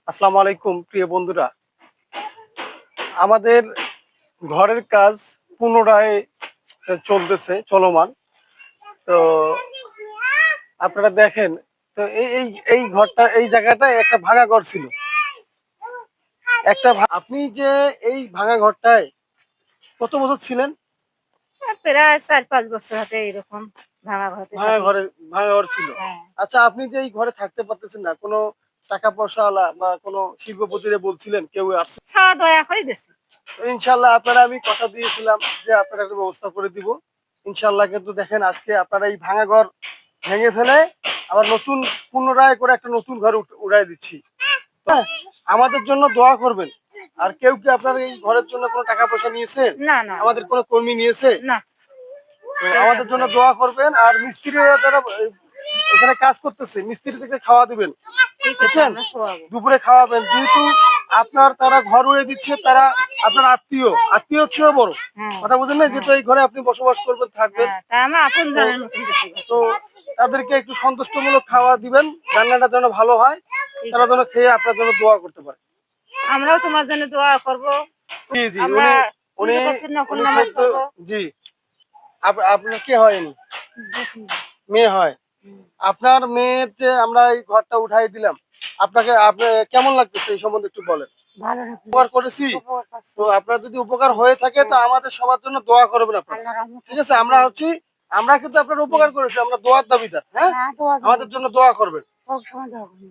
আসসালামু আলাইকুম প্রিয় বন্ধুরা। আমাদের ঘরের কাজ পুনরায় চলতেছে, চলমান। তো আপনারা দেখেন, তো এই ঘরটা, এই জায়গাটায় একটা ভাঙা ঘর ছিল। আপনি যে এই ভাঙা ঘরটায় কত বছর ছিলেন? প্রায় ৪-৫ বছর হাতে এরকম ভাঙা ঘরে ভাঙা থাকি। ঘরে, ভাঙা ঘর ছিল। হ্যাঁ। আচ্ছা, আপনি যে এই ঘরে থাকতে পারতেছেন না, কোনো টাকা পয়সাওয়ালা বা কোনো শিল্পপতিরে বলছিলেন, কেউ আসছে? ছাওয়া দয়া করে দিছি। তো ইনশাল্লাহ আপনারা, আমি কথা দিয়েছিলাম যে আপনারা একটা ব্যবস্থা করে দিব ইনশাল্লাহ। কিন্তু দেখেন, আজকে আপনারা এই ভাঙা ঘর ভেঙে ফেলে আবার নতুন, পুনরায় করে একটা নতুন ঘর উড়াই দিচ্ছি। হ্যাঁ, আমাদের জন্য দোয়া করবেন। আর কেউ কি আপনার এই ঘরের জন্য কোনো টাকা পয়সা নিয়েছে? না, না, আমাদের কোনো কর্মী নিয়েছে? না। তো আমাদের জন্য দোয়া করবেন। আর মিস্ত্রিরা যারা এখানে কাজ করতেছে, মিস্ত্রিদেরকে খাওয়া দিবেন, ঠিক আছে, বুঝছেন? আমরা খোয়াবো। দুপুরে খাওয়াবেন, যেহেতু আপনার তারা ঘর উড়ে দিচ্ছে, তারা আপনার আত্মীয়, আত্মীয় চেয়েও বড়। হ্যাঁ, কথা বুঝেন না? যেহেতু হ্যাঁ, এই ঘরে আপনি বসবাস করবেন, থাকবেন। হ্যাঁ, তা আমার তো আপনজনের মতন দেখি তো ঘরটা। তাদেরকে একটু সন্তুষ্টমূলক খাওয়া দিবেন, রান্নাটা যেন ভালো হয়, ঠিক তারা আছে। যেন খেয়ে আপনার জন্য দোয়া করতে পারে। আমরাও তোমার জন্য দোয়া করব। জি জি, আমরা উনি তুমি উনি যে করছেন নফল উনি নামাজ সদ্য, পড়বো। জি, আপনার কে হয়নি? দেখি। মেয়ে হয়। হুম, আপনার মেয়ের যে আমরা এই ঘরটা উঠাই দিলাম, আপনাকে, আপনি কেমন লাগতেছে এই সম্বন্ধে একটু বলেন। ভালো লাগছে। উপকার করেছি। উপকার করছি। তো আপনার যদি উপকার হয়ে থাকে, তো হ্যাঁ, আমাদের সবার জন্য দোয়া করবেন আপনারা। আল্লাহর রহমতে ঠিক আছে? আমরা হচ্ছি, আমরা কিন্তু আপনার উপকার করেছি, আমরা দোয়ার দাবিদার। হ্যাঁ, হ্যাঁ, দোয়া দেব। আমাদের জন্য দোয়া করবেন। সবসময় দোয়া করব।